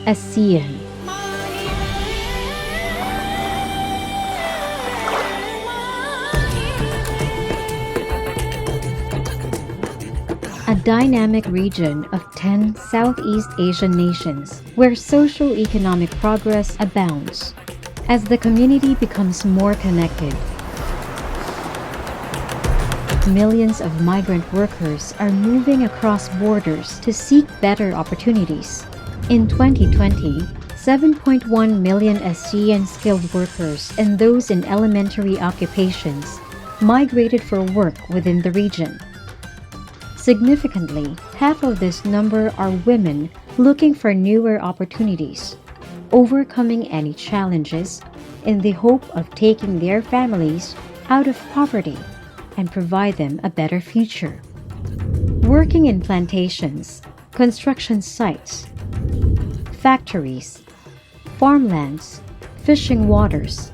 ASEAN. A dynamic region of 10 Southeast Asian nations where socio-economic progress abounds. As the community becomes more connected, millions of migrant workers are moving across borders to seek better opportunities. In 2020, 7.1 million ASEAN skilled workers and those in elementary occupations migrated for work within the region. Significantly, half of this number are women looking for newer opportunities, overcoming any challenges in the hope of taking their families out of poverty and provide them a better future. Working in plantations, construction sites, factories, farmlands, fishing waters,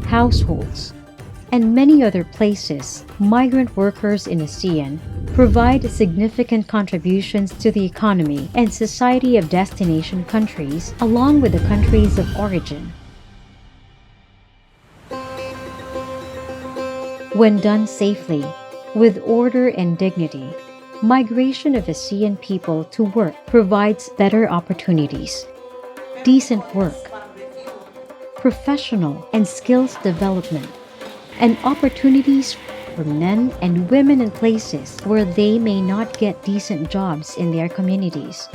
households, and many other places, migrant workers in ASEAN provide significant contributions to the economy and society of destination countries along with the countries of origin. When done safely, with order and dignity, migration of ASEAN people to work provides better opportunities, decent work, professional and skills development, and opportunities for men and women in places where they may not get decent jobs in their communities.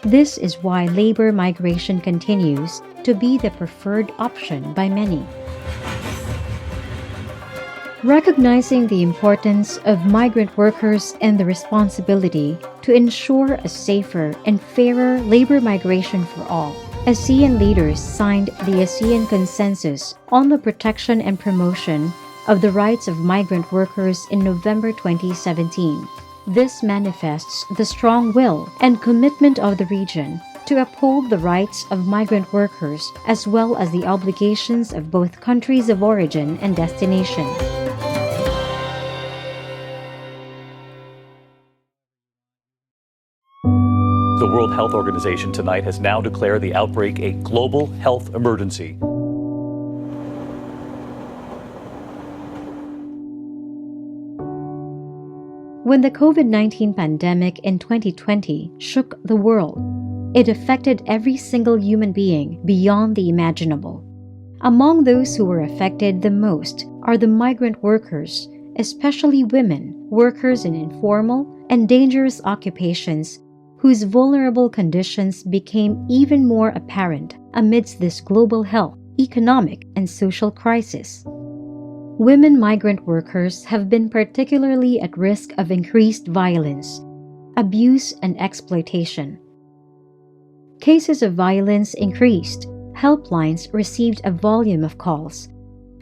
This is why labor migration continues to be the preferred option by many. Recognizing the importance of migrant workers and the responsibility to ensure a safer and fairer labor migration for all, ASEAN leaders signed the ASEAN Consensus on the Protection and Promotion of the Rights of Migrant Workers in November 2017. This manifests the strong will and commitment of the region to uphold the rights of migrant workers as well as the obligations of both countries of origin and destination. The World Health Organization tonight has now declared the outbreak a global health emergency. When the COVID-19 pandemic in 2020 shook the world, it affected every single human being beyond the imaginable. Among those who were affected the most are the migrant workers, especially women, workers in informal and dangerous occupations whose vulnerable conditions became even more apparent amidst this global health, economic, and social crisis. Women migrant workers have been particularly at risk of increased violence, abuse, and exploitation. Cases of violence increased. Helplines received a volume of calls.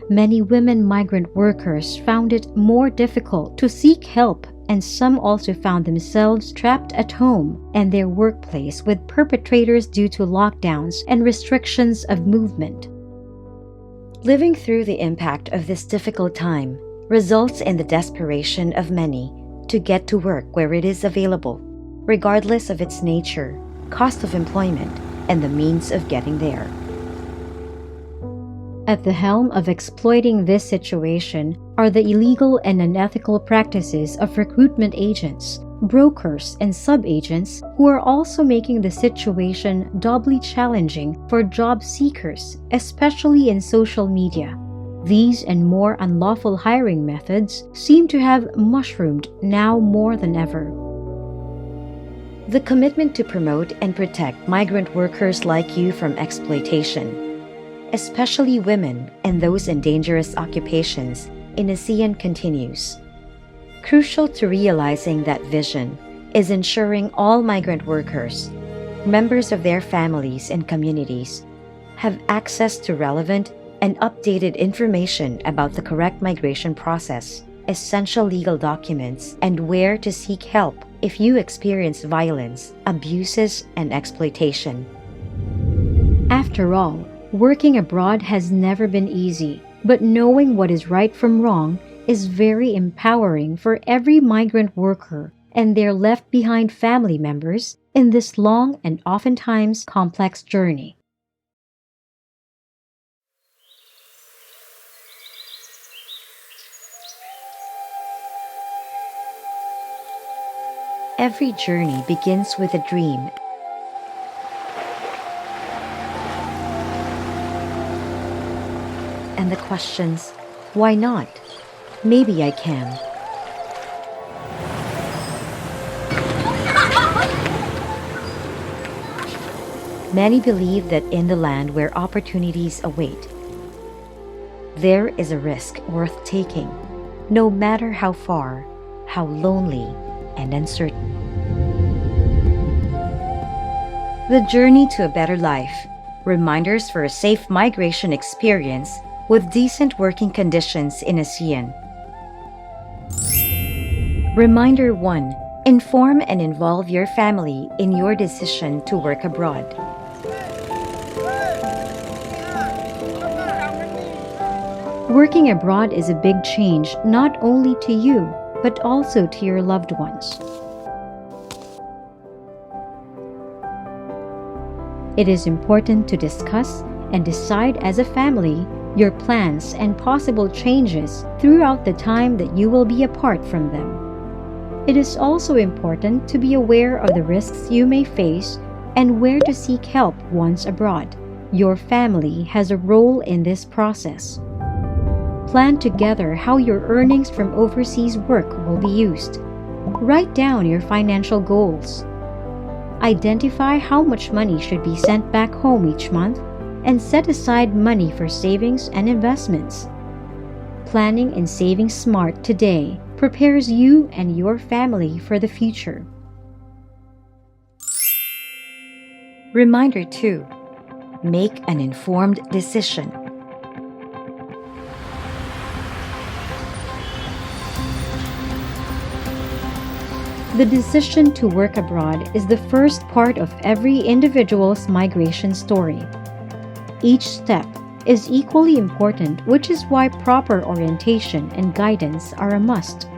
Many women migrant workers found it more difficult to seek help, and some also found themselves trapped at home and their workplace with perpetrators due to lockdowns and restrictions of movement. Living through the impact of this difficult time results in the desperation of many to get to work where it is available, regardless of its nature, cost of employment, and the means of getting there. At the helm of exploiting this situation are the illegal and unethical practices of recruitment agents, brokers, and sub-agents who are also making the situation doubly challenging for job seekers, especially in social media. These and more unlawful hiring methods seem to have mushroomed now more than ever. The commitment to promote and protect migrant workers like you from exploitation, especially women and those in dangerous occupations, in ASEAN continues. Crucial to realizing that vision is ensuring all migrant workers, members of their families and communities, have access to relevant and updated information about the correct migration process, essential legal documents, and where to seek help if you experience violence, abuses, and exploitation. After all, working abroad has never been easy, but knowing what is right from wrong is very empowering for every migrant worker and their left behind family members in this long and oftentimes complex journey. Every journey begins with a dream. And the questions, why not? Maybe I can. Many believe that in the land where opportunities await, there is a risk worth taking, no matter how far, how lonely, and uncertain. The journey to a better life. Reminders for a safe migration experience with decent working conditions in ASEAN. Reminder 1. Inform and involve your family in your decision to work abroad. Working abroad is a big change not only to you, but also to your loved ones. It is important to discuss and decide as a family your plans and possible changes throughout the time that you will be apart from them. It is also important to be aware of the risks you may face and where to seek help once abroad. Your family has a role in this process. Plan together how your earnings from overseas work will be used. Write down your financial goals. Identify how much money should be sent back home each month and set aside money for savings and investments. Planning and saving smart today prepares you and your family for the future. Reminder 2. Make an informed decision. The decision to work abroad is the first part of every individual's migration story. Each step is equally important, which is why proper orientation and guidance are a must.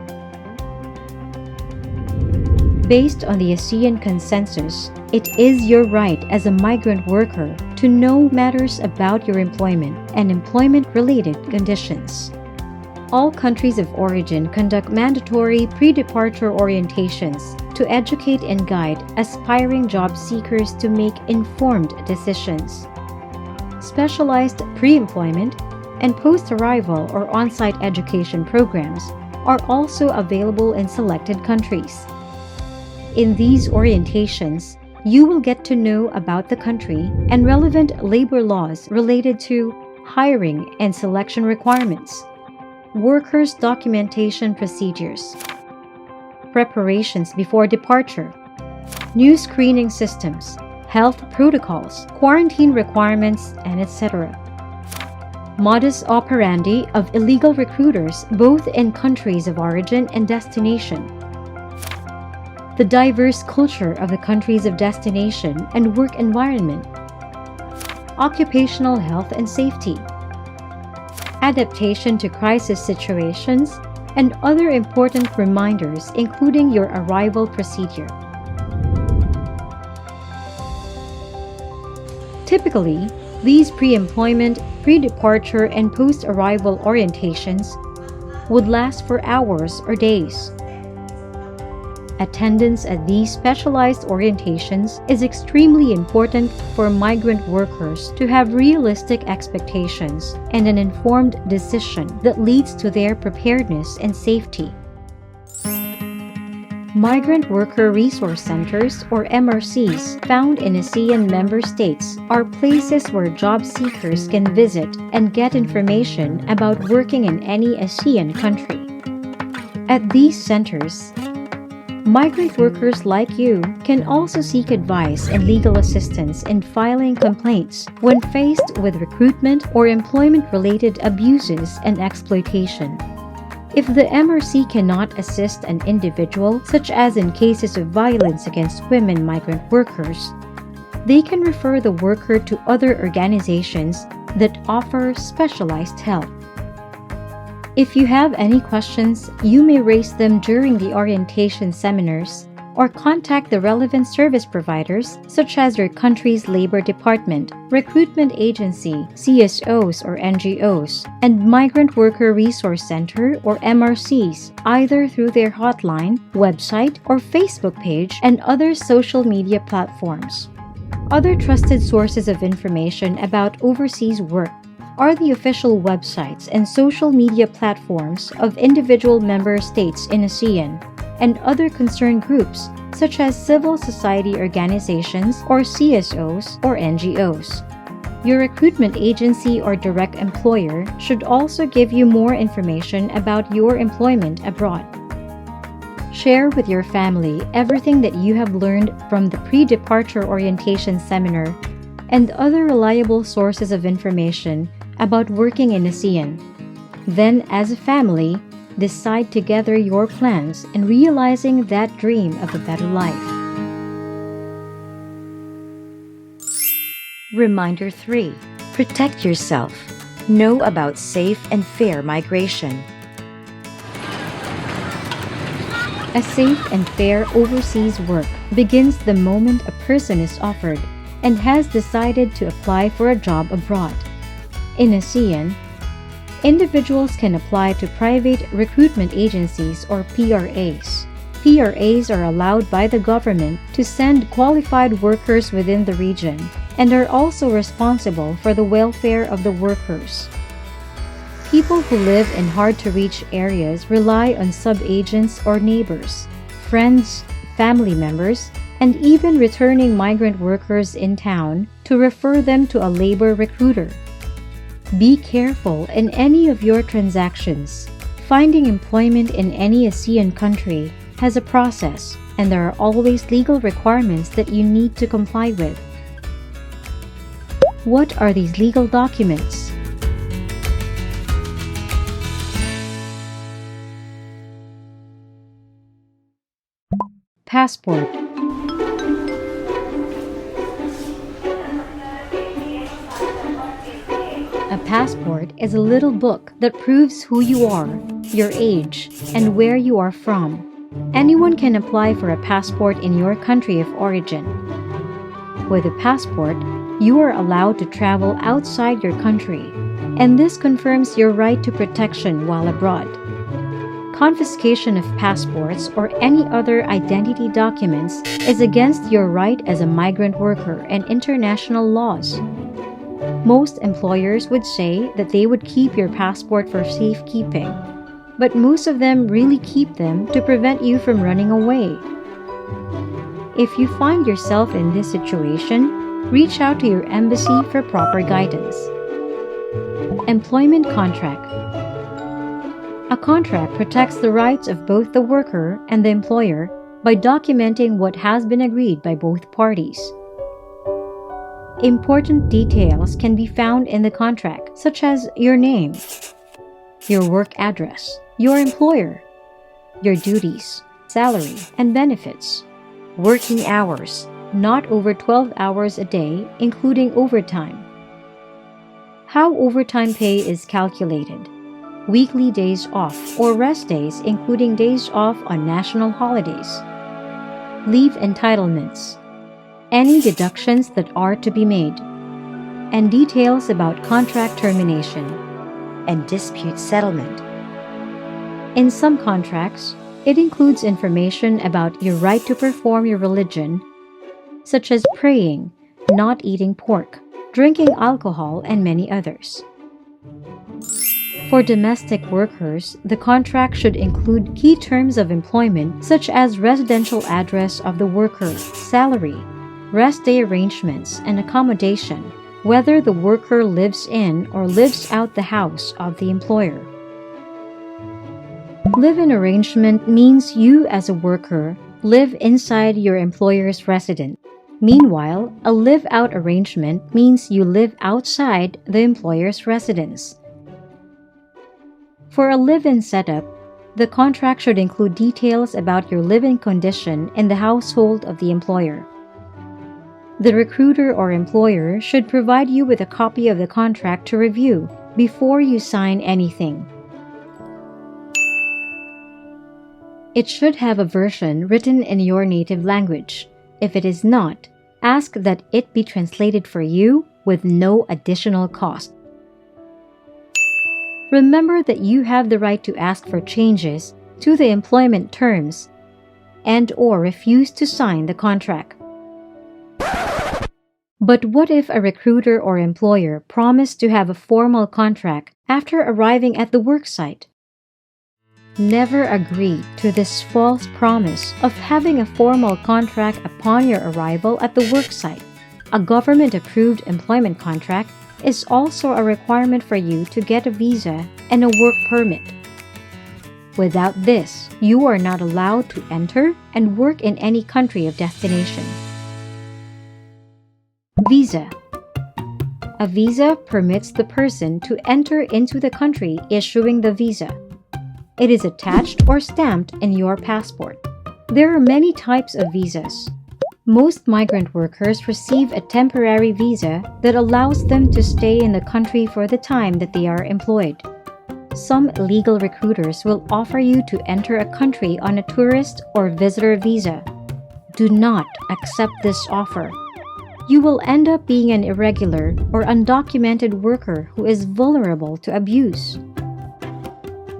Based on the ASEAN consensus, it is your right as a migrant worker to know matters about your employment and employment-related conditions. All countries of origin conduct mandatory pre-departure orientations to educate and guide aspiring job seekers to make informed decisions. Specialized pre-employment and post-arrival or on-site education programs are also available in selected countries. In these orientations, you will get to know about the country and relevant labor laws related to hiring and selection requirements, workers' documentation procedures, preparations before departure, new screening systems, health protocols, quarantine requirements, and etc. Modus operandi of illegal recruiters both in countries of origin and destination. The diverse culture of the countries of destination and work environment. Occupational health and safety. Adaptation to crisis situations, and other important reminders including your arrival procedure. Typically, these pre-employment, pre-departure, and post-arrival orientations would last for hours or days. Attendance at these specialized orientations is extremely important for migrant workers to have realistic expectations and an informed decision that leads to their preparedness and safety. Migrant Worker Resource Centers, or MRCs, found in ASEAN member states are places where job seekers can visit and get information about working in any ASEAN country. At these centers, migrant workers like you can also seek advice and legal assistance in filing complaints when faced with recruitment or employment-related abuses and exploitation. If the MRC cannot assist an individual, such as in cases of violence against women migrant workers, they can refer the worker to other organizations that offer specialized help. If you have any questions, you may raise them during the orientation seminars or contact the relevant service providers such as your country's labor department, recruitment agency, CSOs or NGOs, and Migrant Worker Resource Center or MRCs, either through their hotline, website, or Facebook page and other social media platforms. Other trusted sources of information about overseas work are the official websites and social media platforms of individual member states in ASEAN and other concerned groups such as civil society organizations or CSOs or NGOs. Your recruitment agency or direct employer should also give you more information about your employment abroad. Share with your family everything that you have learned from the pre-departure orientation seminar and other reliable sources of information about working in ASEAN. Then, as a family, decide together your plans in realizing that dream of a better life. Reminder 3. Protect yourself. Know about safe and fair migration. A safe and fair overseas work begins the moment a person is offered and has decided to apply for a job abroad. In ASEAN, individuals can apply to private recruitment agencies or PRAs. PRAs are allowed by the government to send qualified workers within the region and are also responsible for the welfare of the workers. People who live in hard-to-reach areas rely on sub-agents or neighbors, friends, family members, and even returning migrant workers in town to refer them to a labor recruiter. Be careful in any of your transactions. Finding employment in any ASEAN country has a process, and there are always legal requirements that you need to comply with. What are these legal documents? Passport. A passport is a little book that proves who you are, your age, and where you are from. Anyone can apply for a passport in your country of origin. With a passport, you are allowed to travel outside your country, and this confirms your right to protection while abroad. Confiscation of passports or any other identity documents is against your right as a migrant worker and international laws. Most employers would say that they would keep your passport for safekeeping, but most of them really keep them to prevent you from running away. If you find yourself in this situation, reach out to your embassy for proper guidance. Employment contract. A contract protects the rights of both the worker and the employer by documenting what has been agreed by both parties. Important details can be found in the contract, such as your name, your work address, your employer, your duties, salary, and benefits, working hours, not over 12 hours a day, including overtime. How overtime pay is calculated, weekly days off or rest days, including days off on national holidays, leave entitlements, any deductions that are to be made, and details about contract termination and dispute settlement. In some contracts, it includes information about your right to perform your religion, such as praying, not eating pork, drinking alcohol, and many others. For domestic workers, the contract should include key terms of employment such as residential address of the worker, salary, rest day arrangements, and accommodation, whether the worker lives in or lives out the house of the employer. Live-in arrangement means you as a worker live inside your employer's residence. Meanwhile, a live-out arrangement means you live outside the employer's residence. For a live-in setup, the contract should include details about your living condition in the household of the employer. The recruiter or employer should provide you with a copy of the contract to review before you sign anything. It should have a version written in your native language. If it is not, ask that it be translated for you with no additional cost. Remember that you have the right to ask for changes to the employment terms and/or refuse to sign the contract. But what if a recruiter or employer promised to have a formal contract after arriving at the worksite? Never agree to this false promise of having a formal contract upon your arrival at the worksite. A government-approved employment contract is also a requirement for you to get a visa and a work permit. Without this, you are not allowed to enter and work in any country of destination. Visa. A visa permits the person to enter into the country issuing the visa. It is attached or stamped in your passport. There are many types of visas. Most migrant workers receive a temporary visa that allows them to stay in the country for the time that they are employed. Some illegal recruiters will offer you to enter a country on a tourist or visitor visa. Do not accept this offer. You will end up being an irregular or undocumented worker who is vulnerable to abuse.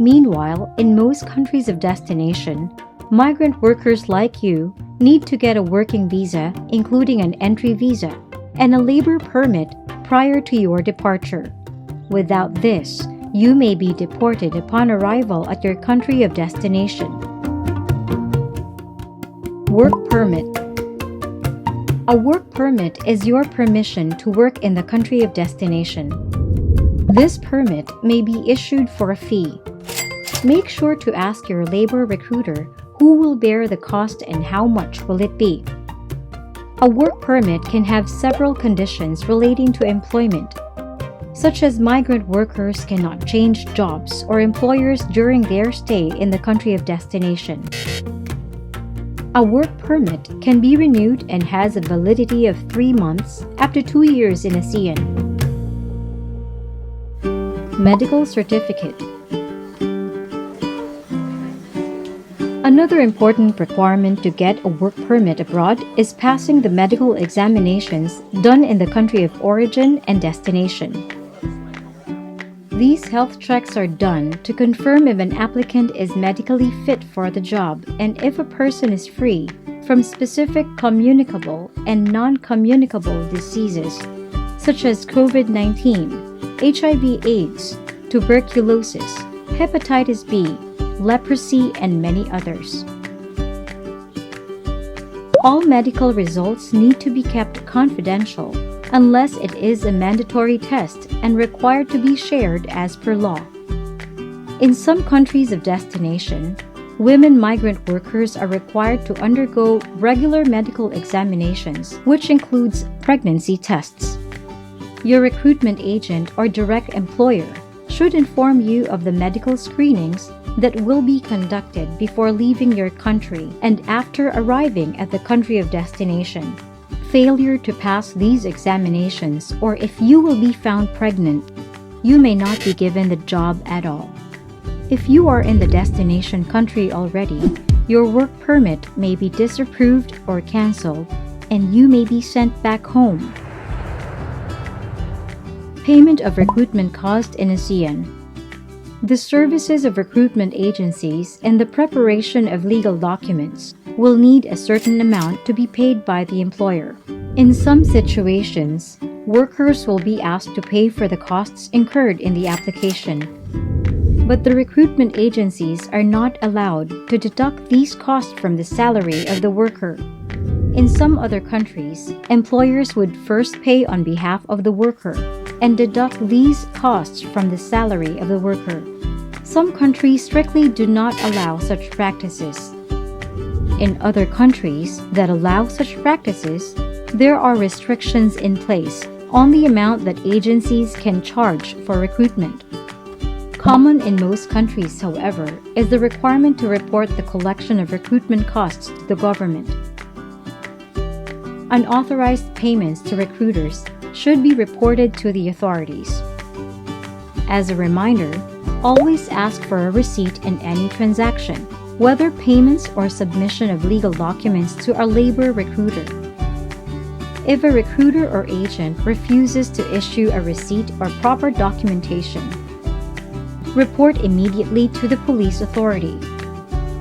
Meanwhile, in most countries of destination, migrant workers like you need to get a working visa, including an entry visa, and a labor permit prior to your departure. Without this, you may be deported upon arrival at your country of destination. Work permit. A work permit is your permission to work in the country of destination. This permit may be issued for a fee. Make sure to ask your labor recruiter who will bear the cost and how much will it be. A work permit can have several conditions relating to employment, such as migrant workers cannot change jobs or employers during their stay in the country of destination. A work permit can be renewed and has a validity of 3 months after 2 years in ASEAN. Medical certificate. Another important requirement to get a work permit abroad is passing the medical examinations done in the country of origin and destination. These health checks are done to confirm if an applicant is medically fit for the job and if a person is free from specific communicable and non-communicable diseases such as COVID-19, HIV/AIDS, tuberculosis, hepatitis B, leprosy, and many others. All medical results need to be kept confidential unless it is a mandatory test and required to be shared as per law. In some countries of destination, women migrant workers are required to undergo regular medical examinations, which includes pregnancy tests. Your recruitment agent or direct employer should inform you of the medical screenings that will be conducted before leaving your country and after arriving at the country of destination. Failure to pass these examinations, or if you will be found pregnant, you may not be given the job at all. If you are in the destination country already, your work permit may be disapproved or canceled, and you may be sent back home. Payment of recruitment cost in ASEAN. The services of recruitment agencies and the preparation of legal documents will need a certain amount to be paid by the employer. In some situations, workers will be asked to pay for the costs incurred in the application. But the recruitment agencies are not allowed to deduct these costs from the salary of the worker. In some other countries, employers would first pay on behalf of the worker and deduct these costs from the salary of the worker. Some countries strictly do not allow such practices. In other countries that allow such practices, there are restrictions in place on the amount that agencies can charge for recruitment. Common in most countries, however, is the requirement to report the collection of recruitment costs to the government. Unauthorized payments to recruiters should be reported to the authorities. As a reminder, always ask for a receipt in any transaction. whether payments or submission of legal documents to a labor recruiter. If a recruiter or agent refuses to issue a receipt or proper documentation, report immediately to the police authority,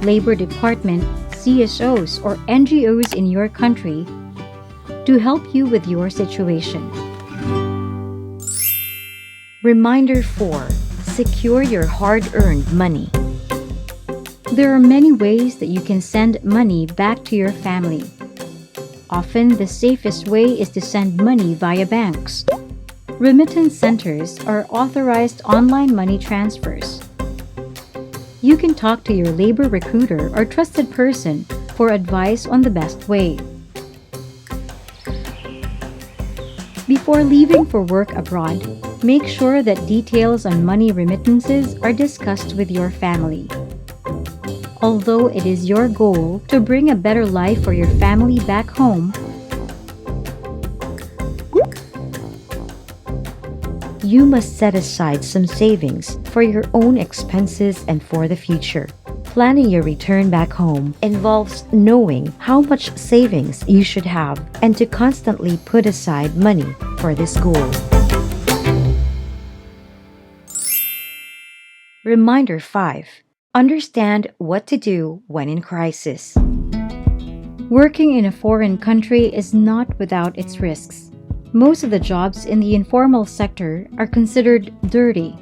labor department, CSOs, or NGOs in your country to help you with your situation. Reminder 4. Secure your hard-earned money. There are many ways that you can send money back to your family. Often, the safest way is to send money via banks. Remittance centers are authorized online money transfers. You can talk to your labor recruiter or trusted person for advice on the best way. Before leaving for work abroad, make sure that details on money remittances are discussed with your family. Although it is your goal to bring a better life for your family back home, you must set aside some savings for your own expenses and for the future. Planning your return back home involves knowing how much savings you should have and to constantly put aside money for this goal. Reminder 5. Understand what to do when in crisis. working in a foreign country is not without its risks. Most of the jobs in the informal sector are considered dirty,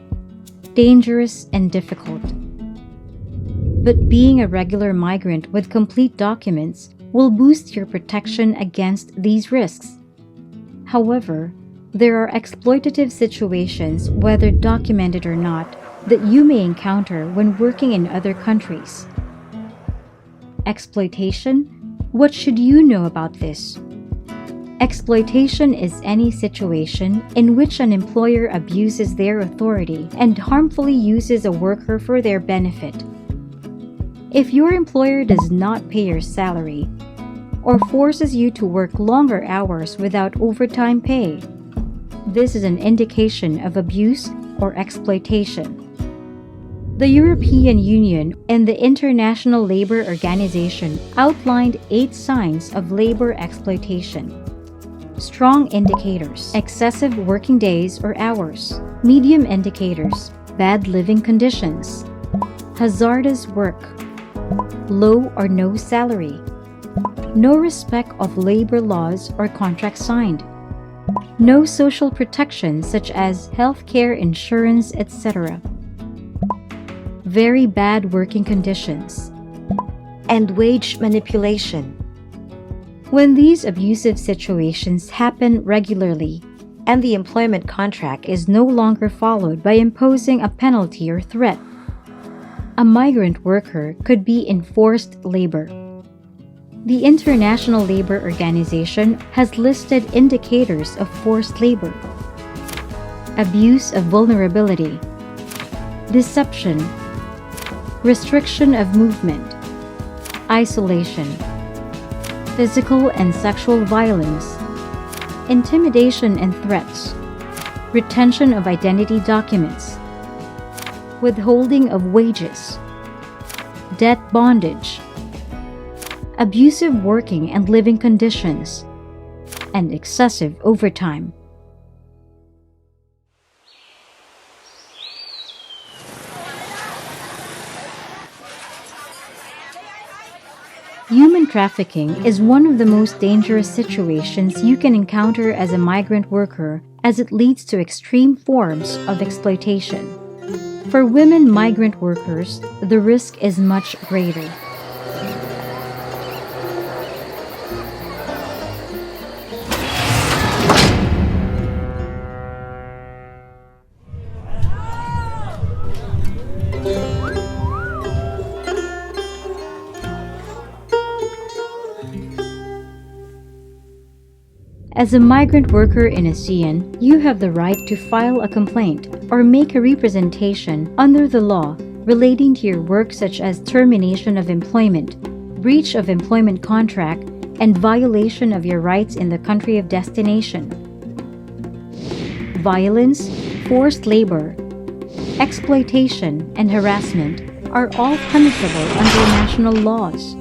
dangerous, and difficult. But being a regular migrant with complete documents will boost your protection against these risks. However, there are exploitative situations, whether documented or not, that you may encounter when working in other countries. Exploitation? What should you know about this? Exploitation is any situation in which an employer abuses their authority and harmfully uses a worker for their benefit. If your employer does not pay your salary or forces you to work longer hours without overtime pay, this is an indication of abuse or exploitation. The European Union and the International Labour Organization outlined 8 signs of labor exploitation. Strong indicators: excessive working days or hours. Medium indicators: bad living conditions. Hazardous work. Low or no salary. No respect of labor laws or contracts signed. No social protection such as health care, insurance, etc. Very bad working conditions. And wage manipulation. When these abusive situations happen regularly, And the employment contract is no longer followed by imposing a penalty or threat, a migrant worker could be in forced labor. The International Labour Organization has listed indicators of forced labor: abuse of vulnerability, deception, restriction of movement, isolation, physical and sexual violence, intimidation and threats, retention of identity documents, withholding of wages, debt bondage, abusive working and living conditions, and excessive overtime. Human trafficking is one of the most dangerous situations you can encounter as a migrant worker, as it leads to extreme forms of exploitation. For women migrant workers, the risk is much greater. As a migrant worker in ASEAN, you have the right to file a complaint or make a representation under the law relating to your work, such as termination of employment, breach of employment contract, and violation of your rights in the country of destination. Violence, forced labor, exploitation, and harassment are all punishable under national laws,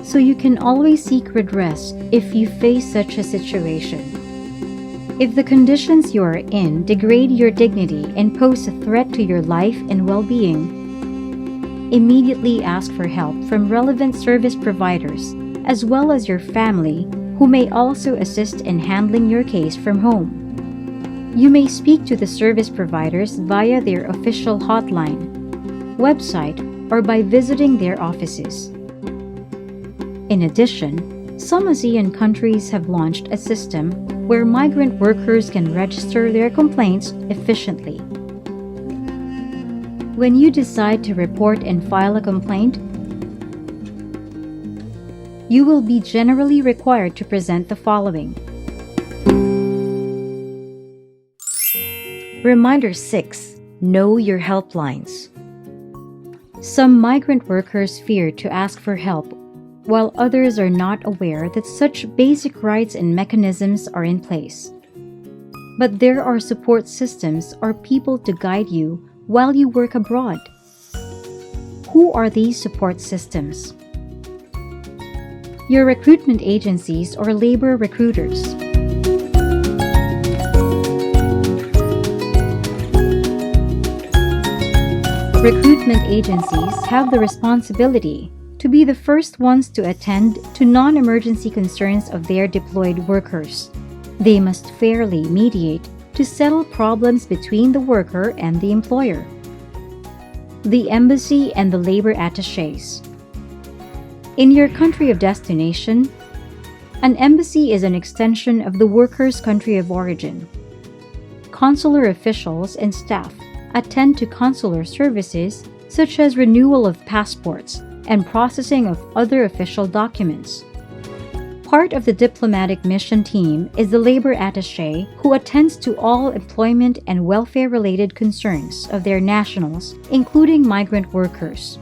so you can always seek redress if you face such a situation. If the conditions you are in degrade your dignity and pose a threat to your life and well-being, immediately ask for help from relevant service providers as well as your family, who may also assist in handling your case from home. You may speak to the service providers via their official hotline, website, or by visiting their offices. In addition, some ASEAN countries have launched a system where migrant workers can register their complaints efficiently. When you decide to report and file a complaint, you will be generally required to present the following. Reminder 6. Know your helplines. Some migrant workers fear to ask for help, while others are not aware that such basic rights and mechanisms are in place. But there are support systems or people to guide you while you work abroad. Who are these support systems? Your recruitment agencies or labor recruiters. Recruitment agencies have the responsibility to be the first ones to attend to non-emergency concerns of their deployed workers. They must fairly mediate to settle problems between the worker and the employer. The embassy and the labor attachés. In your country of destination, an embassy is an extension of the worker's country of origin. Consular officials and staff attend to consular services such as renewal of passports and processing of other official documents. Part of the diplomatic mission team is the labor attaché, who attends to all employment and welfare-related concerns of their nationals, including migrant workers.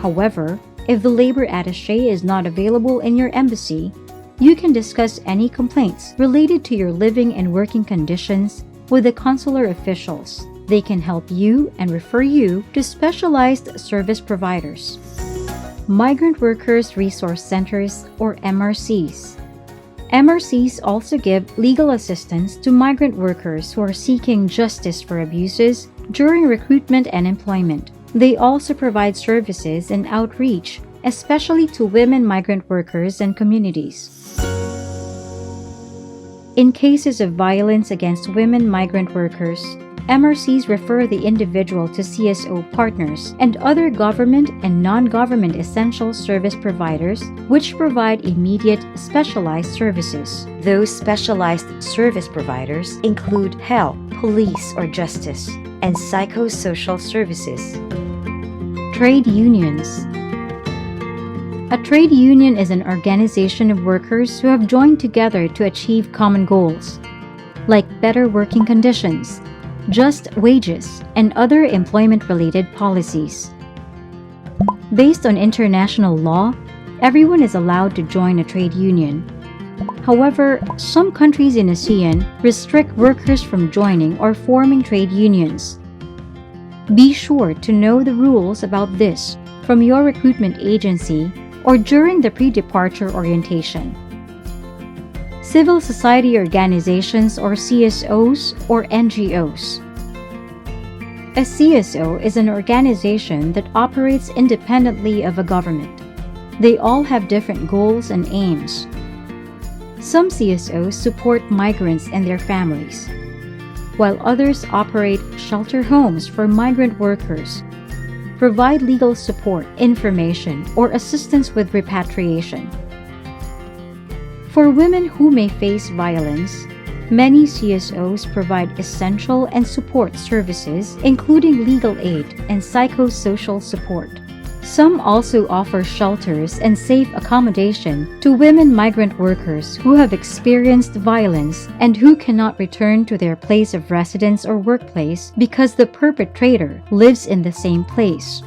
However, if the labor attaché is not available in your embassy, you can discuss any complaints related to your living and working conditions with the consular officials. They can help you and refer you to specialized service providers. Migrant Workers Resource Centers, or MRCs. MRCs also give legal assistance to migrant workers who are seeking justice for abuses during recruitment and employment. They also provide services and outreach, especially to women migrant workers and communities. In cases of violence against women migrant workers, MRCs refer the individual to CSO partners and other government and non-government essential service providers, which provide immediate specialized services. Those specialized service providers include health, police or justice, and psychosocial services. Trade unions. A trade union is an organization of workers who have joined together to achieve common goals, like better working conditions, just wages, and other employment-related policies. Based on international law, everyone is allowed to join a trade union. However, some countries in ASEAN restrict workers from joining or forming trade unions. Be sure to know the rules about this from your recruitment agency or during the pre-departure orientation. Civil society organizations or CSOs or NGOs. A CSO is an organization that operates independently of a government. They all have different goals and aims. Some CSOs support migrants and their families, while others operate shelter homes for migrant workers, provide legal support, information, or assistance with repatriation. For women who may face violence, many CSOs provide essential and support services, including legal aid and psychosocial support. Some also offer shelters and safe accommodation to women migrant workers who have experienced violence and who cannot return to their place of residence or workplace because the perpetrator lives in the same place.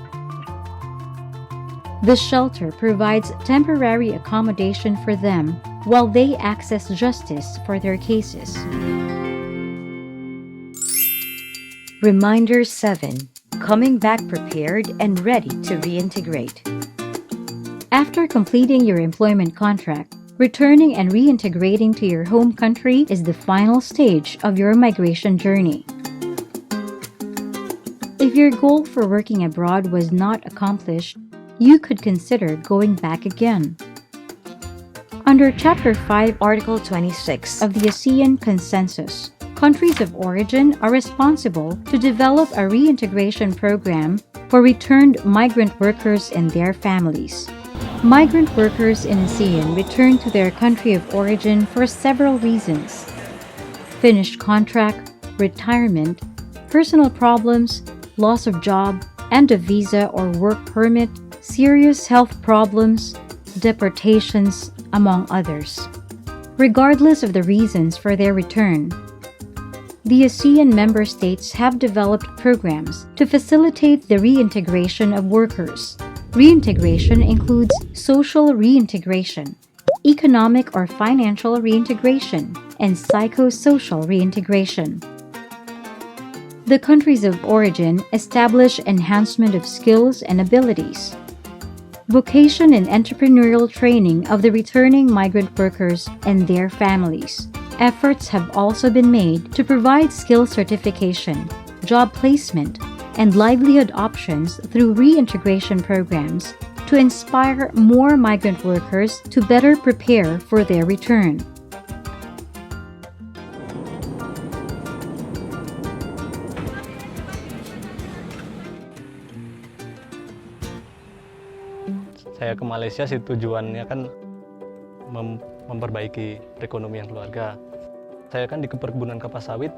The shelter provides temporary accommodation for them while they access justice for their cases. Reminder 7. coming back prepared and ready to reintegrate. After completing your employment contract, returning and reintegrating to your home country is the final stage of your migration journey. If your goal for working abroad was not accomplished, you could consider going back again. Under Chapter 5, Article 26 of the ASEAN Consensus, countries of origin are responsible to develop a reintegration program for returned migrant workers and their families. Migrant workers in ASEAN return to their country of origin for several reasons: finished contract, retirement, personal problems, loss of job, end of visa or work permit, serious health problems, deportations, among others. Regardless of the reasons for their return, the ASEAN member states have developed programs to facilitate the reintegration of workers. Reintegration includes social reintegration, economic or financial reintegration, and psychosocial reintegration. The countries of origin establish enhancement of skills and abilities, vocation and entrepreneurial training of the returning migrant workers and their families. Efforts have also been made to provide skill certification, job placement, and livelihood options through reintegration programs to inspire more migrant workers to better prepare for their return. Saya ke Malaysia sih tujuannya kan memperbaiki perekonomian keluarga. Saya kan di perkebunan kelapa sawit.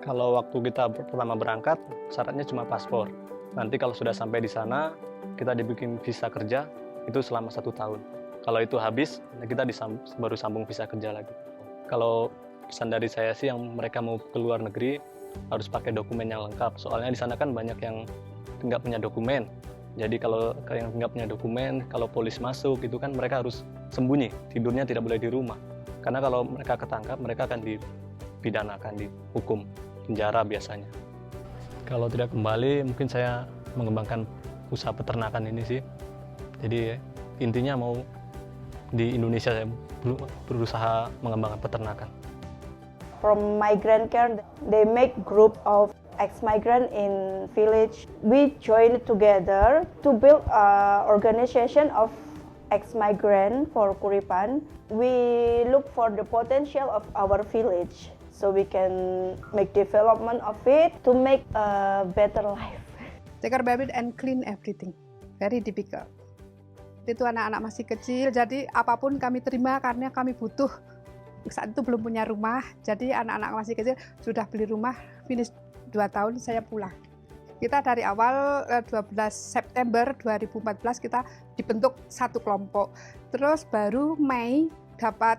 Kalau waktu kita pertama berangkat, syaratnya cuma paspor. Nanti kalau sudah sampai di sana, kita dibikin visa kerja, itu selama 1 tahun. Kalau itu habis, kita baru sambung visa kerja lagi. Kalau pesan dari saya sih, yang mereka mau ke luar negeri, harus pakai dokumen yang lengkap. Soalnya di sana kan banyak yang nggak punya dokumen. Jadi kalau yang nggak punya dokumen, kalau polis masuk, itu kan mereka harus sembunyi, tidurnya tidak boleh di rumah. Karena kalau mereka ketangkap, mereka akan dipidanakan, dihukum penjara biasanya. Kalau tidak kembali, mungkin saya mengembangkan usaha peternakan ini sih. Jadi intinya mau di Indonesia saya berusaha mengembangkan peternakan. From migrant care, they make group of ex-migrant in village. We join together to build an organization of ex-migrant for Kuripan. We look for the potential of our village so we can make development of it to make a better life. Take care baby and clean everything. Very difficult. Itu anak-anak masih kecil, jadi apapun kami terima karena kami butuh. Saat itu belum punya rumah, jadi anak-anak masih kecil sudah beli rumah, finish 2 tahun saya pulang. Kita dari awal 12 September 2014 kita dibentuk satu kelompok. Terus baru Mei dapat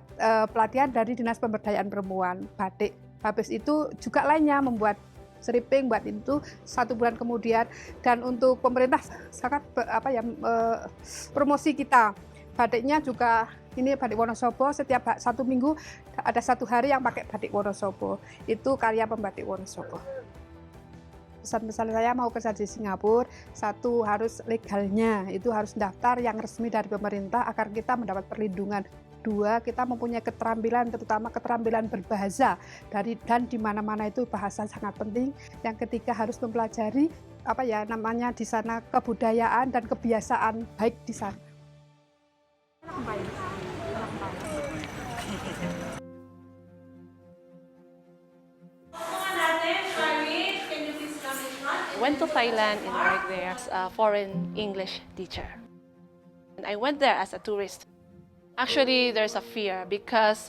pelatihan dari Dinas Pemberdayaan Perempuan, batik. Habis itu juga lainnya membuat stripping, buat itu 1 bulan kemudian. Dan untuk pemerintah sangat promosi kita. Batiknya juga ini batik Wonosobo, setiap 1 minggu ada 1 hari yang pakai batik Wonosobo. Itu karya pembatik Wonosobo. Pesan-pesan saya mau kerja di Singapura, 1 harus legalnya, itu harus daftar yang resmi dari pemerintah agar kita mendapat perlindungan. 2, kita mempunyai keterampilan, terutama keterampilan berbahasa, dan di mana-mana itu bahasa sangat penting. Yang ketiga harus mempelajari di sana kebudayaan dan kebiasaan baik di sana. Went to Thailand and worked there as a foreign English teacher. And I went there as a tourist. Actually, there's a fear because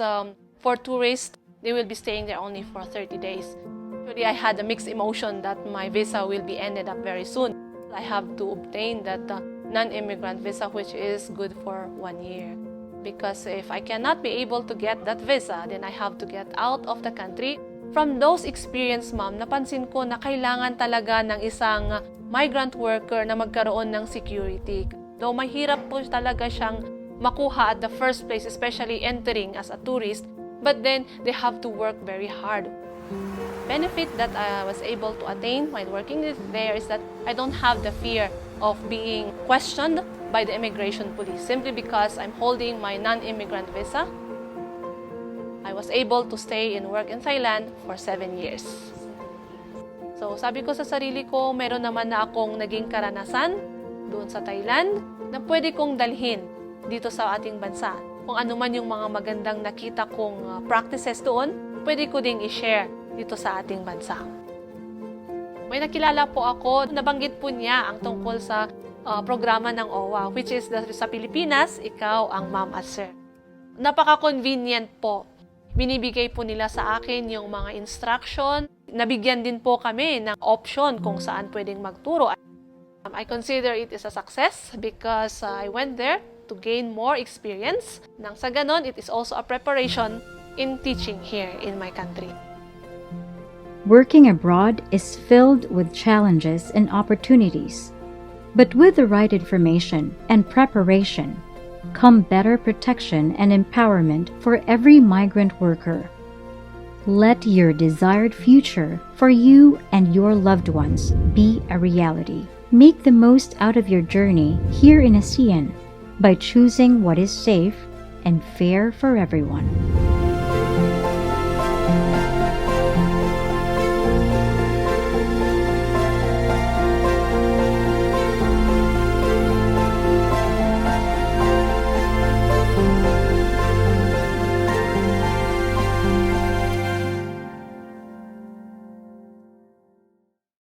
for tourists, they will be staying there only for 30 days. Actually, I had a mixed emotion that my visa will be ended up very soon. I have to obtain that non-immigrant visa, which is good for 1 year. Because if I cannot be able to get that visa, then I have to get out of the country. From those experience, ma'am, napansin ko na kailangan talaga ng isang migrant worker na magkaroon ng security. Though mahirap po talaga siyang makuha at the first place, especially entering as a tourist, but then they have to work very hard. benefit that I was able to attain while working there is that I don't have the fear of being questioned by the immigration police simply because I'm holding my non-immigrant visa. I was able to stay and work in Thailand for 7 years. So sabi ko sa sarili ko, meron naman na akong naging karanasan doon sa Thailand na pwede kong dalhin dito sa ating bansa. Kung ano man yung mga magandang nakita kong practices doon, pwede ko ding i-share dito sa ating bansa. May nakilala po ako, nabanggit po niya ang tungkol sa programa ng OWA, which is sa Pilipinas, ikaw ang ma'am at sir. Napaka-convenient po. Binibigay po nila sa akin yung mga instruction. Nabigyan din po kami ng option kung saan pwedeng magturo. I consider it is a success because I went there to gain more experience. Nang sa ganon, it is also a preparation in teaching here in my country. Working abroad is filled with challenges and opportunities. But with the right information and preparation, come better protection and empowerment for every migrant worker. Let your desired future for you and your loved ones be a reality. Make the most out of your journey here in ASEAN by choosing what is safe and fair for everyone.